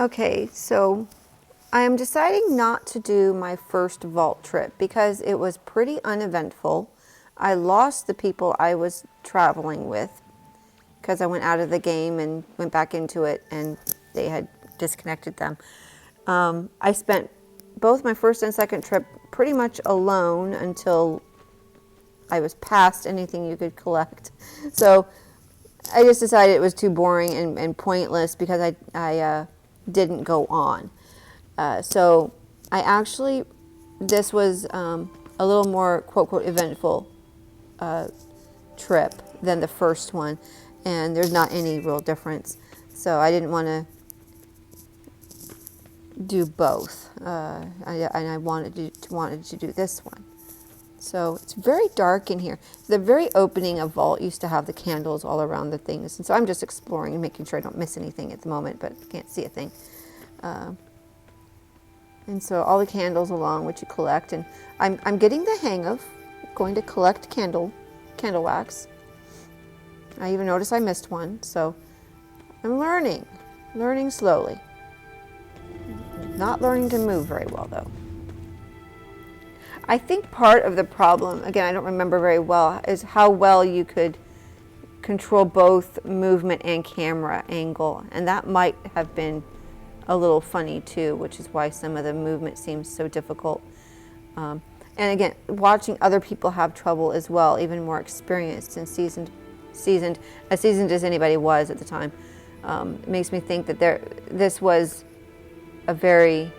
Okay, so I am deciding not to do my first vault trip because it was pretty uneventful. I lost the people I was traveling with because I went out of the game and went back into it and they had disconnected them. I spent both my first and second trip pretty much alone until I was past anything you could collect. So I just decided it was too boring and pointless because I didn't go on. So I actually, this was a little more quote, quote, eventful trip than the first one. And there's not any real difference. So I didn't want to do both. And I wanted to do this one. So it's very dark in here. The very opening of Vault used to have the candles all around the things. And so I'm just exploring and making sure I don't miss anything at the moment, but I can't see a thing. And so all the candles along which you collect. And I'm getting the hang of going to collect candle wax. I even noticed I missed one. So I'm learning slowly. Not learning to move very well though. I think part of the problem, again, I don't remember very well, is how well you could control both movement and camera angle. And that might have been a little funny too, which is why some of the movement seems so difficult. And again, watching other people have trouble as well, even more experienced and seasoned as anybody was at the time, it makes me think that this was a very,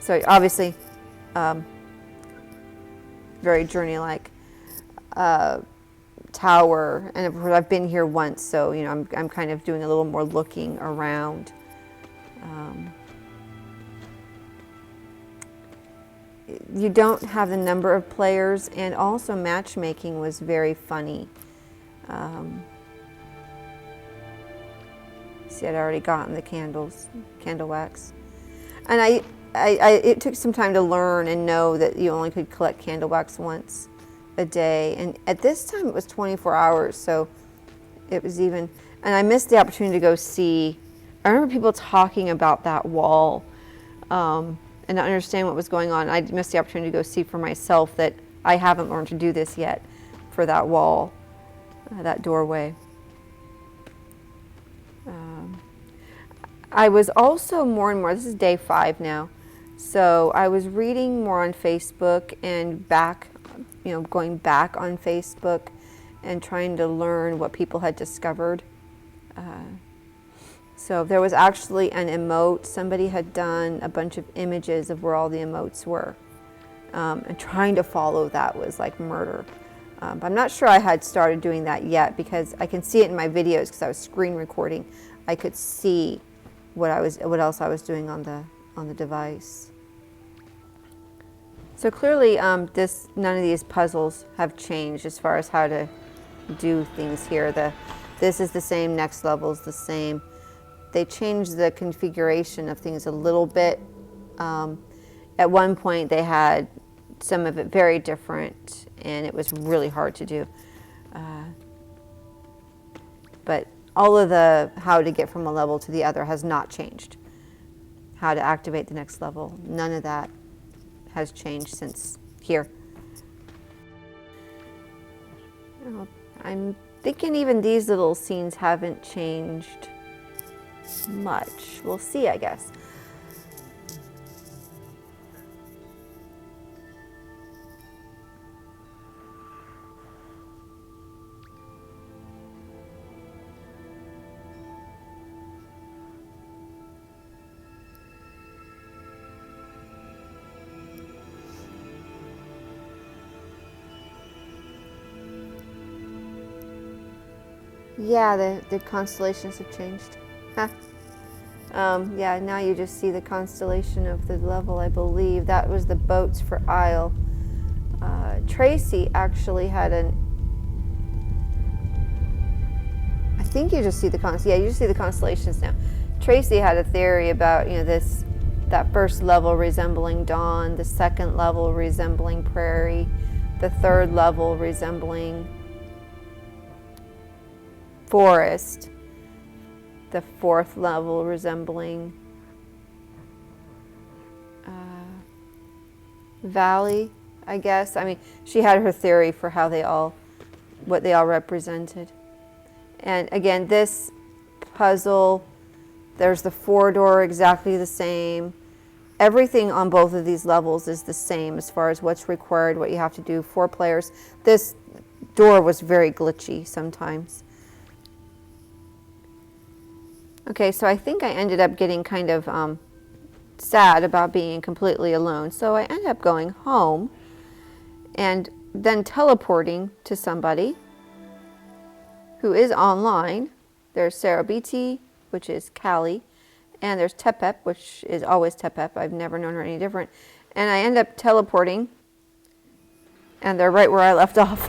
so obviously, very journey-like tower, and of course I've been here once, so you know I'm kind of doing a little more looking around. You don't have the number of players, and also matchmaking was very funny. See, I'd already gotten the candle wax, and it took some time to learn and know that you only could collect candle wax once a day. And at this time it was 24 hours, so it was even, and I missed the opportunity to go see. I remember people talking about that wall and not understand what was going on. I missed the opportunity to go see for myself that I haven't learned to do this yet for that wall, that doorway. I was also more and more, this is day 5 now, so I was reading more on Facebook and going back on Facebook and trying to learn what people had discovered. So there was actually an emote. Somebody had done a bunch of images of where all the emotes were. And trying to follow that was like murder. But I'm not sure I had started doing that yet because I can see it in my videos because I was screen recording. I could see what else I was doing on the device. So clearly, none of these puzzles have changed as far as how to do things here. This is the same. Next level's the same. They changed the configuration of things a little bit. At one point, they had some of it very different, and it was really hard to do. But all of the how to get from a level to the other has not changed. How to activate the next level, none of that has changed since here. I'm thinking even these little scenes haven't changed much. We'll see, I guess. Yeah, the constellations have changed. Huh. Yeah, now you just see the constellation of the level, I believe. That was the boats for Isle. Tracy actually had I think you just see the you just see the constellations now. Tracy had a theory about, that first level resembling dawn, the second level resembling prairie, the third level resembling forest, the fourth level resembling Valley, I guess. I mean, she had her theory for how what they all represented. And again, this puzzle, there's the 4-door exactly the same. Everything on both of these levels is the same as far as what's required, what you have to do. 4 players. This door was very glitchy sometimes. Okay, so I think I ended up getting kind of sad about being completely alone. So I ended up going home and then teleporting to somebody who is online. There's Sarah BT, which is Callie, and there's Tepep, which is always Tepep. I've never known her any different. And I end up teleporting, and they're right where I left off,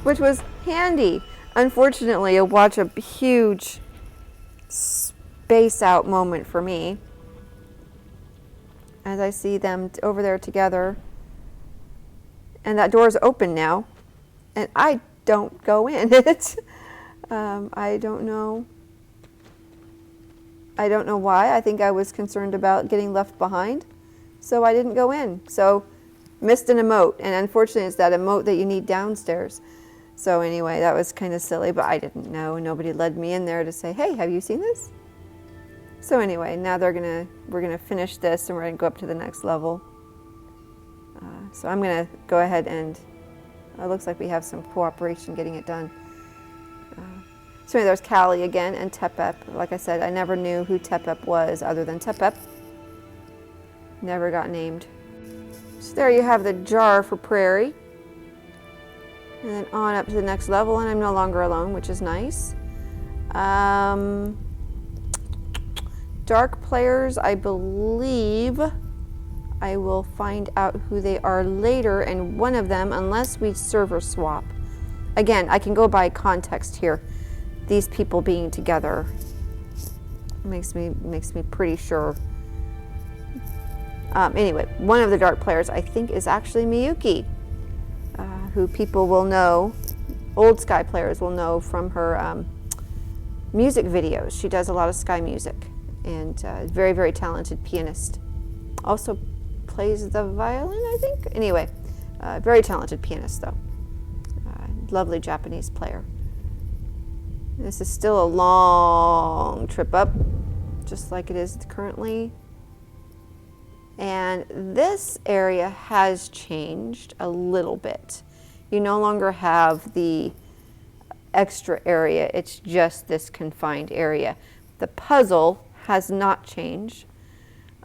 which was handy. Unfortunately, you'll watch a huge space out moment for me as I see them over there together. And that door's open now, and I don't go in it. I don't know. I don't know why. I think I was concerned about getting left behind, so I didn't go in. So missed an emote, and unfortunately it's that emote that you need downstairs. So anyway, that was kind of silly, but I didn't know. Nobody led me in there to say, hey, have you seen this? So anyway, now we're gonna finish this, and we're gonna go up to the next level. So I'm gonna go ahead and it looks like we have some cooperation getting it done. So anyway, there's Callie again and Tepep. Like I said, I never knew who Tepep was other than Tepep. Never got named. So there you have the jar for Prairie. And then on up to the next level, and I'm no longer alone, which is nice. Dark players, I believe I will find out who they are later, and one of them, unless we server swap. Again, I can go by context here. These people being together makes me pretty sure. Anyway, one of the dark players I think is actually Miyuki, who people will know, old Sky players will know from her music videos. She does a lot of Sky music, and very, very talented pianist. Also plays the violin, I think. Anyway, very talented pianist though. Lovely Japanese player. This is still a long trip up, just like it is currently. And this area has changed a little bit. You no longer have the extra area, it's just this confined area. The puzzle has not changed,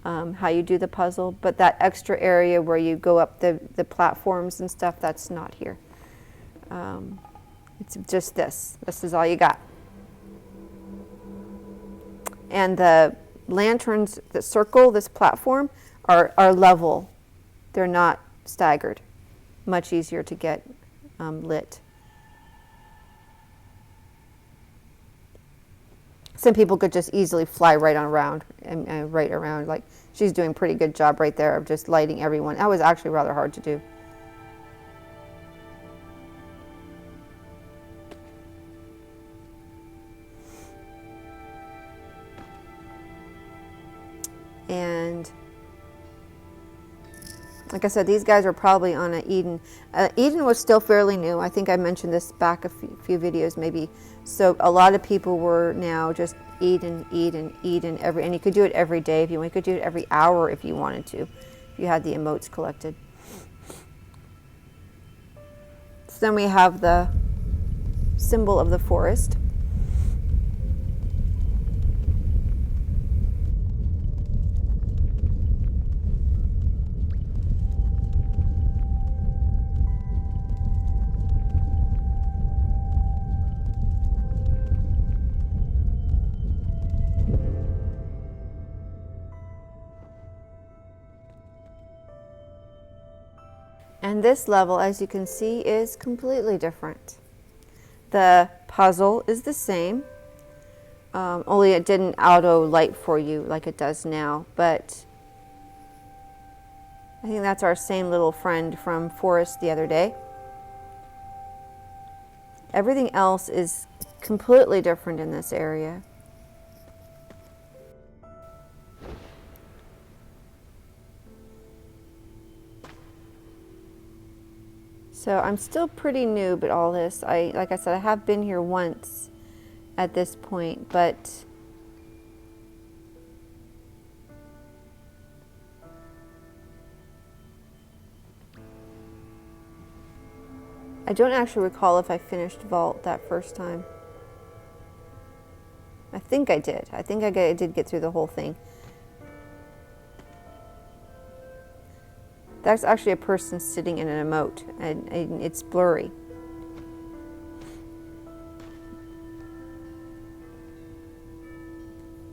how you do the puzzle, but that extra area where you go up the platforms and stuff, that's not here. It's just this. This is all you got. And the lanterns that circle this platform are level. They're not staggered. Much easier to get lit. Some people could just easily fly right on around and right around. Like, she's doing a pretty good job right there of just lighting everyone. That was actually rather hard to do. And like I said, these guys are probably on a Eden. Eden was still fairly new. I think I mentioned this back a few videos maybe. So a lot of people were now just Eden and you could do it every day if you want. You could do it every hour if you wanted to, if you had the emotes collected. So then we have the symbol of the forest. And this level, as you can see, is completely different. The puzzle is the same, only it didn't auto light for you like it does now, but I think that's our same little friend from Forest the other day. Everything else is completely different in this area. So I'm still pretty new at all this. Like I said, I have been here once at this point, but I don't actually recall if I finished Vault that first time. I think I did. I think I did get through the whole thing. That's actually a person sitting in an emote, and it's blurry.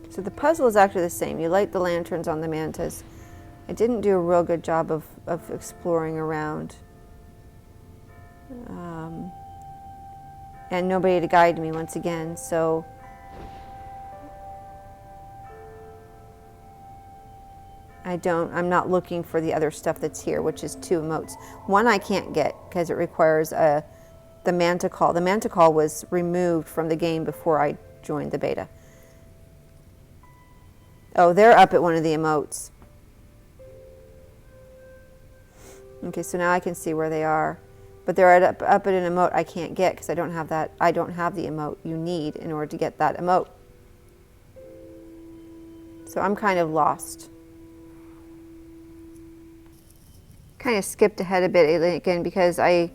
So the puzzle is actually the same. You light the lanterns on the mantas. I didn't do a real good job of exploring around. And nobody to guide me once again, so I'm not looking for the other stuff that's here, which is 2 emotes. One I can't get because it requires the manta call. The manta call was removed from the game before I joined the beta. Oh, they're up at one of the emotes. Okay, so now I can see where they are. But they're up at an emote I can't get because I don't have that. I don't have the emote you need in order to get that emote. So I'm kind of lost. Kind of skipped ahead a bit again because I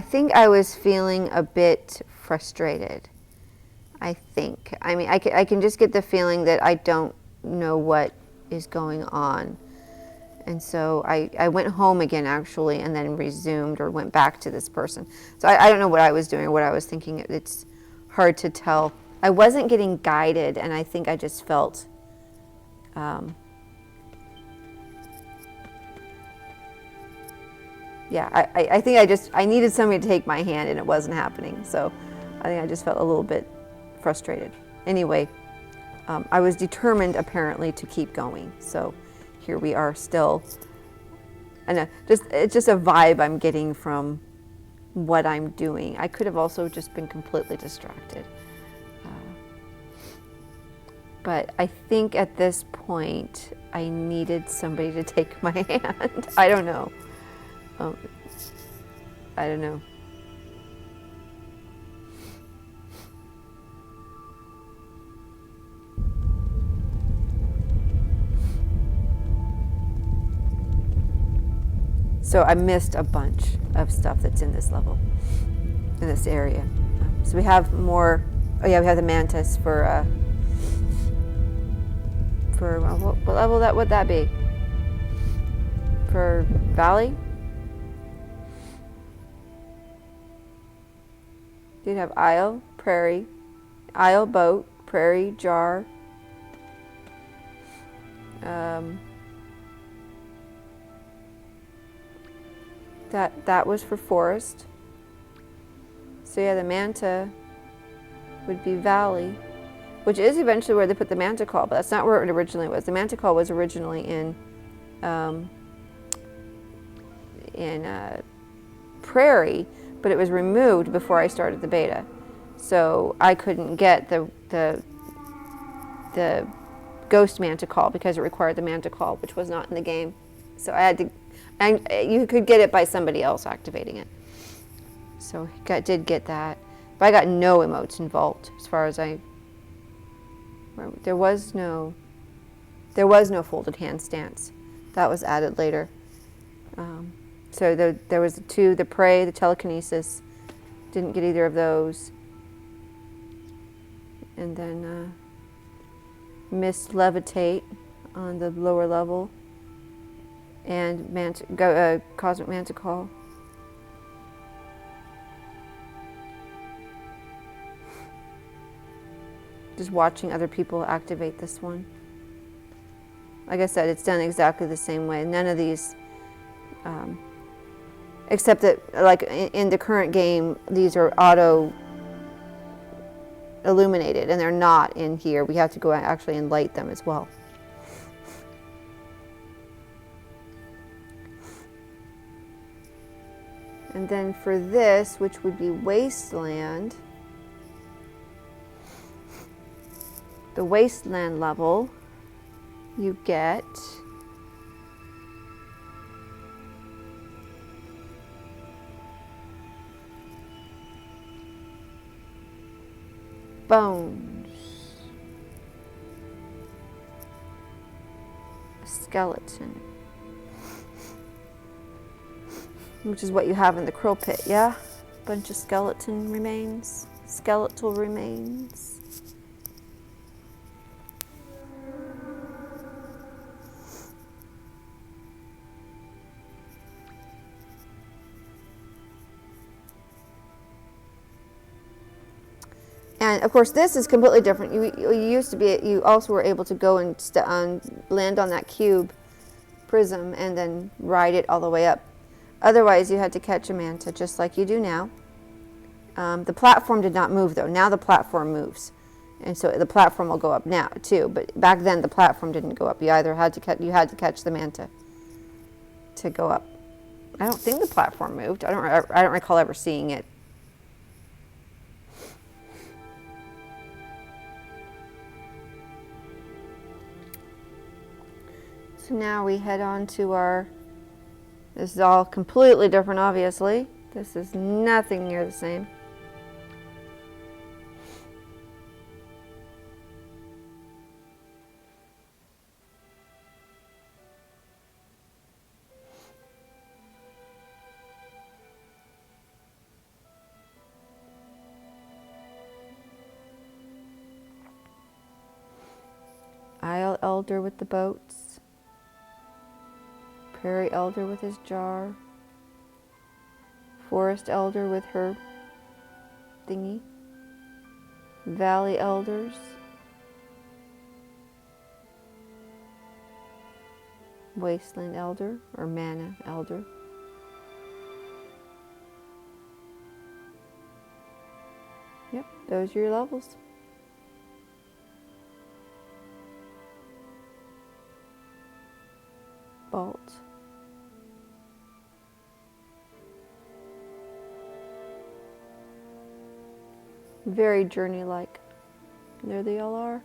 think I was feeling a bit frustrated. I think. I mean, I can just get the feeling that I don't know what is going on. And so I went home again, actually, and then resumed or went back to this person. So I don't know what I was doing or what I was thinking. It's hard to tell. I wasn't getting guided, and I think I just felt... yeah, I think I needed somebody to take my hand, and it wasn't happening. So I think I just felt a little bit frustrated. Anyway, I was determined, apparently, to keep going. So here we are still. And it's just a vibe I'm getting from what I'm doing. I could have also just been completely distracted. But I think at this point, I needed somebody to take my hand. I don't know. I don't know. So I missed a bunch of stuff that's in this level, in this area. So we have more. Oh yeah, we have the mantis for what level would that be? For Valley? You'd have Isle, Prairie, Isle, Boat, Prairie, Jar. That was for Forest. So yeah, the Manta would be Valley, which is eventually where they put the Manta Call, but that's not where it originally was. The Manta Call was originally in Prairie, but it was removed before I started the beta. So I couldn't get the Ghost Manta Call because it required the Manta Call, which was not in the game. So I had to, and you could get it by somebody else activating it. So did get that. But I got no emotes in Vault as far as there was no folded hand stance. That was added later. So there was the Prey, the Telekinesis. Didn't get either of those. And then missed Levitate on the lower level. And Cosmic Manta Call. Just watching other people activate this one. Like I said, it's done exactly the same way. None of these, except that, like in the current game, these are auto illuminated, and they're not in here. We have to go actually and light them as well. And then for this, which would be Wasteland, the wasteland level, you get bones, a skeleton, which is what you have in the krill pit, yeah? Bunch of skeleton remains, skeletal remains. And of course, this is completely different. You used to be, you also were able to go and land on that cube prism and then ride it all the way up. Otherwise, you had to catch a manta, just like you do now. The platform did not move, though. Now the platform moves, and so the platform will go up now too. But back then, the platform didn't go up. You either had to catch the manta to go up. I don't think the platform moved. I don't recall ever seeing it. So now we head on to our, this is all completely different, obviously. This is nothing near the same. Isle elder with the boats. Prairie elder with his jar. Forest elder with her thingy. Valley elders. Wasteland elder or mana elder. Yep, those are your levels. Vault. Very journey-like. There they all are.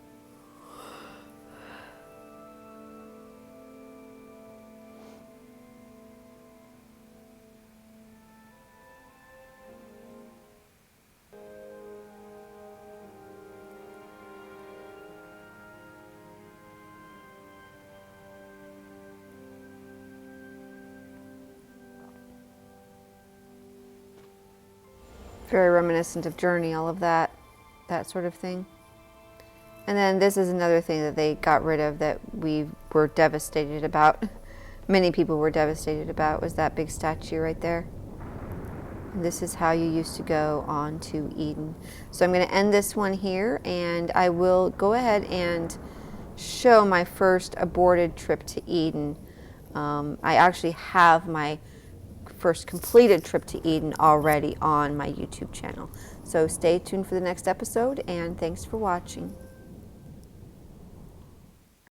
Very reminiscent of Journey, all of that sort of thing. And then this is another thing that they got rid of that we were devastated about. Many people were devastated about, was that big statue right there. And this is how you used to go on to Eden. So I'm going to end this one here, and I will go ahead and show my first aborted trip to Eden. I actually have my first completed trip to Eden already on my YouTube channel. So stay tuned for the next episode, and thanks for watching.